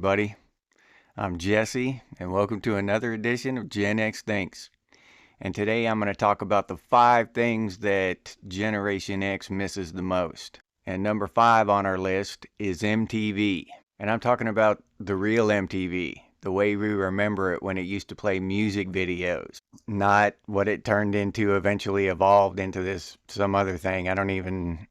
everybody. I'm Jesse, and welcome to another edition of Gen X Thinks. And today I'm going to talk about the 5 things that Generation X misses the most. And number 5 on our list is MTV. And I'm talking about the real MTV, the way we remember it when it used to play music videos, not what it turned into, eventually evolved into this some other thing. I don't even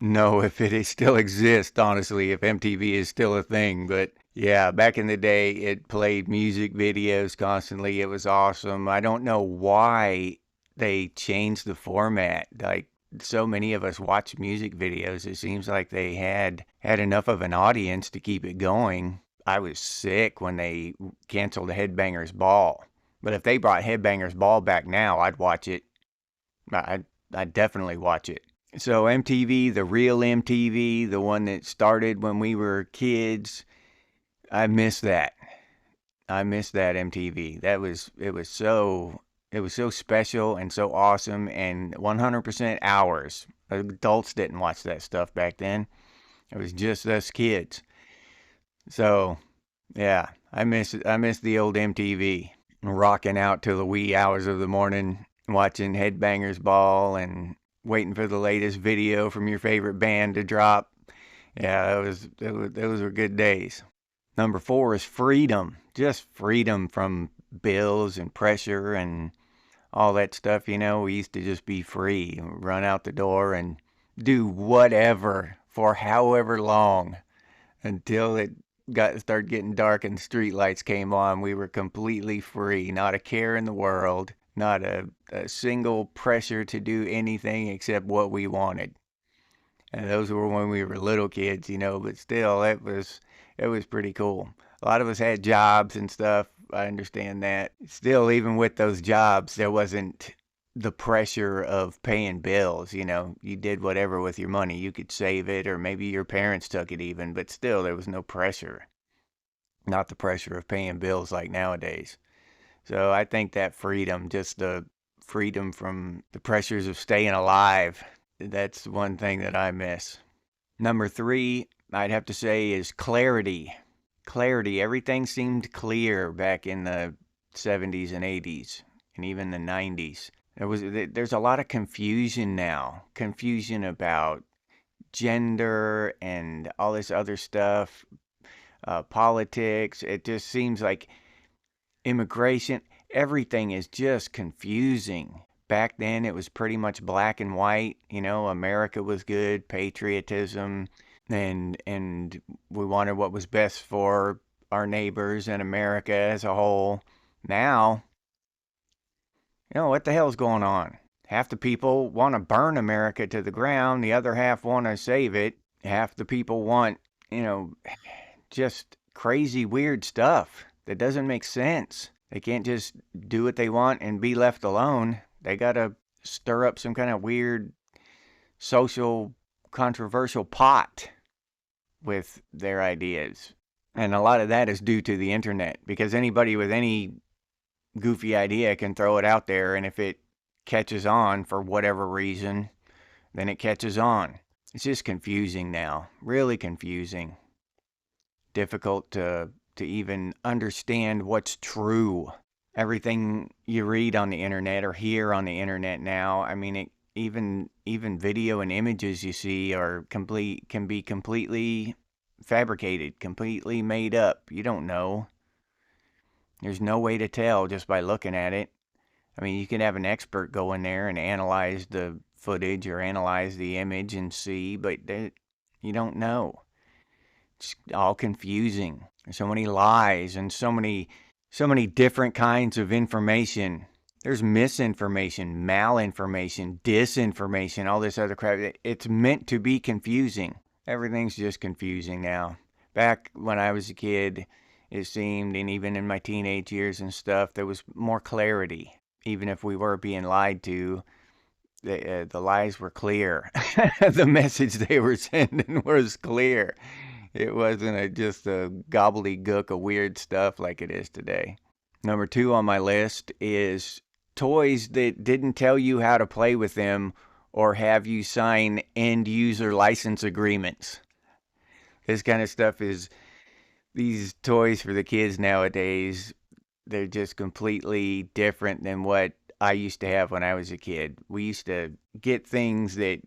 know if it still exists, honestly, if MTV is still a thing. But yeah, back in the day, it played music videos constantly. It was awesome. I don't know why they changed the format. Like, so many of us watch music videos. It seems like they had enough of an audience to keep it going. I was sick when they canceled Headbangers Ball. But if they brought Headbangers Ball back now, I'd watch it. I'd definitely watch it. So MTV, the real MTV, the one that started when we were kids, I miss that. I miss that MTV. It was so special and so awesome and 100% ours. Adults didn't watch that stuff back then. It was just us kids. So, yeah, I miss the old MTV. Rocking out till the wee hours of the morning, watching Headbangers Ball and waiting for the latest video from your favorite band to drop. Yeah, those were good days. Number 4 is freedom. Just freedom from bills and pressure and all that stuff. We used to just be free, run out the door and do whatever for however long until it started getting dark and street lights came on. We were completely free, not a care in the world, not a single pressure to do anything except what we wanted. And those were when we were little kids, but still, it was pretty cool. A lot of us had jobs and stuff. I understand that. Still, even with those jobs, there wasn't the pressure of paying bills. You did whatever with your money. You could save it, or maybe your parents took it even, but still, there was no pressure. Not the pressure of paying bills like nowadays. So I think that freedom, just the freedom from the pressures of staying alive, that's one thing that I miss. Number 3, I'd have to say, is clarity. Clarity. Everything seemed clear back in the 70s and 80s and even the 90s. There's a lot of confusion now. Confusion about gender and all this other stuff, politics. It just seems like immigration, everything is just confusing. Back then, it was pretty much black and white. America was good, patriotism, and we wanted what was best for our neighbors and America as a whole. Now, what the hell's going on? Half the people want to burn America to the ground. The other half want to save it. Half the people want, just crazy, weird stuff that doesn't make sense. They can't just do what they want and be left alone. They got to stir up some kind of weird social controversial pot with their ideas. And a lot of that is due to the internet, because anybody with any goofy idea can throw it out there, and if it catches on for whatever reason, then it catches on. It's just confusing now. Really confusing. Difficult to even understand what's true. Everything you read on the internet or hear on the internet now, even video and images you see can be completely fabricated, completely made up. You don't know. There's no way to tell just by looking at it. You can have an expert go in there and analyze the footage or analyze the image and see, but you don't know. It's all confusing. There's so many lies and so many different kinds of information. There's misinformation, malinformation, disinformation, all this other crap. It's meant to be confusing. Everything's just confusing now. Back when I was a kid, it seemed, and even in my teenage years and stuff, there was more clarity. Even if we were being lied to, the lies were clear. The message they were sending was clear. It wasn't just a gobbledygook of weird stuff like it is today. Number 2 on my list is toys that didn't tell you how to play with them or have you sign end user license agreements. This kind of stuff is These toys for the kids nowadays, they're just completely different than what I used to have when I was a kid. We used to get things that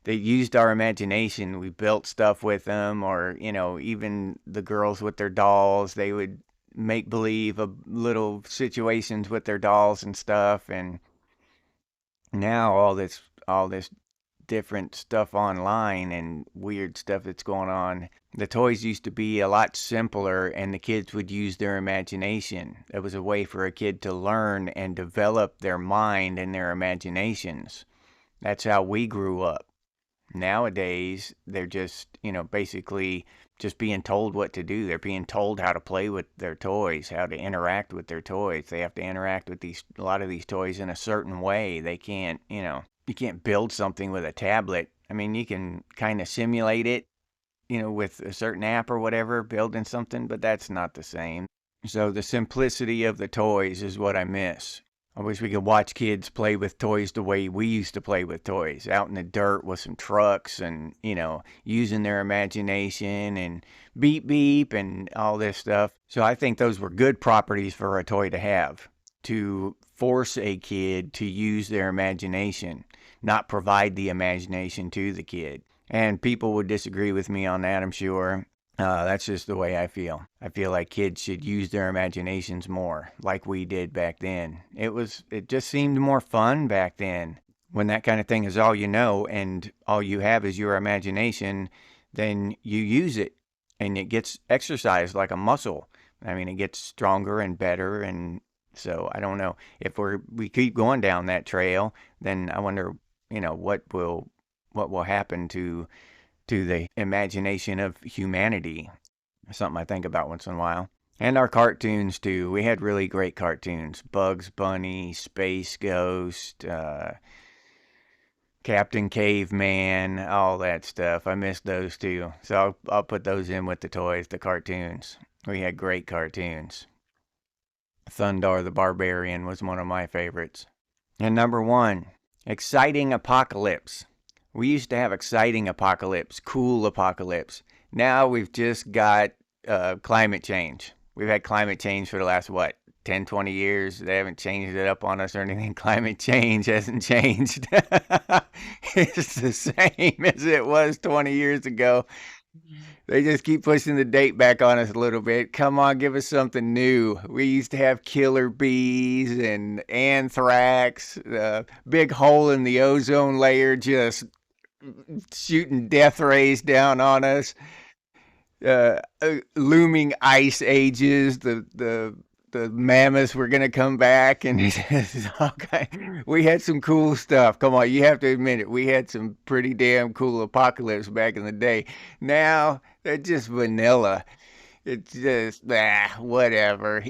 used our imagination. We built stuff with them, or, even the girls with their dolls, they would make believe of little situations with their dolls and stuff. And now all this different stuff online and weird stuff that's going on. The toys used to be a lot simpler, and the kids would use their imagination. It was a way for a kid to learn and develop their mind and their imaginations. That's how we grew up. Nowadays, they're just, basically just being told what to do. They're being told how to play with their toys, how to interact with their toys. They have to interact with a lot of these toys in a certain way. They can't, you can't build something with a tablet. I mean, you can kind of simulate it, with a certain app or whatever, building something, but that's not the same. So the simplicity of the toys is what I miss. I wish we could watch kids play with toys the way we used to play with toys, out in the dirt with some trucks and, using their imagination and beep beep and all this stuff. So I think those were good properties for a toy to have, to force a kid to use their imagination, not provide the imagination to the kid. And people would disagree with me on that, I'm sure. That's just the way I feel. I feel like kids should use their imaginations more, like we did back then. It just seemed more fun back then. When that kind of thing is all you know and all you have is your imagination, then you use it and it gets exercised like a muscle. I mean, it gets stronger and better. And so I don't know if we keep going down that trail, then I wonder, what will happen to the imagination of humanity. Something I think about once in a while. And our cartoons too. We had really great cartoons. Bugs Bunny, Space Ghost, Captain Caveman, all that stuff. I miss those too. So I'll put those in with the toys, the cartoons. We had great cartoons. Thundar the Barbarian was one of my favorites. And number 1, Exciting Apocalypse. We used to have exciting apocalypse, cool apocalypse. Now we've just got climate change. We've had climate change for the last, 10, 20 years. They haven't changed it up on us or anything. Climate change hasn't changed. It's the same as it was 20 years ago. They just keep pushing the date back on us a little bit. Come on, give us something new. We used to have killer bees and anthrax, big hole in the ozone layer just shooting death rays down on us, looming ice ages, the mammoths were gonna come back, and okay, we had some cool stuff. Come on, you have to admit it. We had some pretty damn cool apocalypse back in the day. Now they're just vanilla. It's just whatever,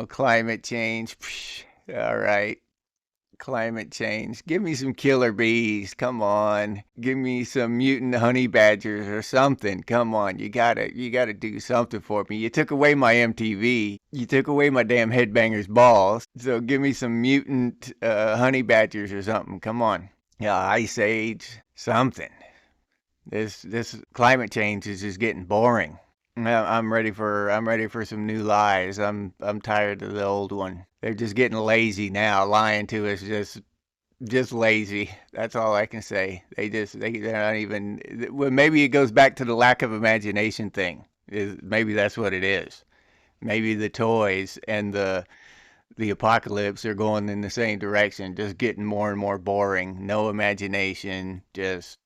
climate change. Psh, all right. Climate change. Give me some killer bees. Come on. Give me some mutant honey badgers or something. Come on. You gotta do something for me. You took away my MTV. You took away my damn Headbangers Balls. So give me some mutant honey badgers or something. Come on. Yeah, Ice Age. Something. This climate change is just getting boring. I'm ready for some new lies. I'm tired of the old one. They're just getting lazy now. Lying to us, just lazy. That's all I can say. They're not even. Well, maybe it goes back to the lack of imagination thing. Maybe that's what it is. Maybe the toys and the apocalypse are going in the same direction, just getting more and more boring. No imagination. Just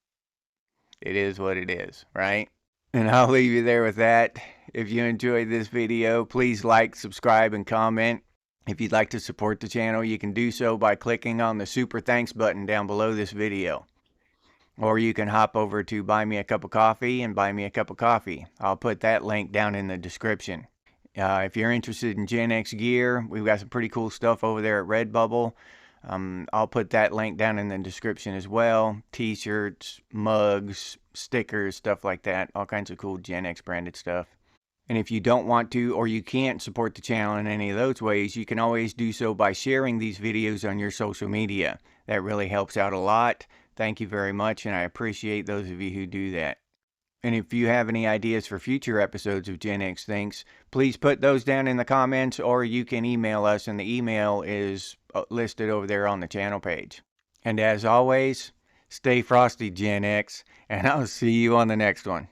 it is what it is, right? And I'll leave you there with that. If you enjoyed this video, please like, subscribe, and comment. If you'd like to support the channel, you can do so by clicking on the Super Thanks button down below this video. Or you can hop over to Buy Me a Cup of Coffee and buy me a cup of coffee. I'll put that link down in the description. If you're interested in Gen X gear, we've got some pretty cool stuff over there at Redbubble. I'll put that link down in the description as well. T-shirts, mugs, stickers, stuff like that. All kinds of cool Gen X branded stuff. And if you don't want to or you can't support the channel in any of those ways, you can always do so by sharing these videos on your social media. That really helps out a lot. Thank you very much, and I appreciate those of you who do that. And if you have any ideas for future episodes of Gen X Thinks, please put those down in the comments, or you can email us, and the email is listed over there on the channel page. And as always, stay frosty, Gen X, and I'll see you on the next one.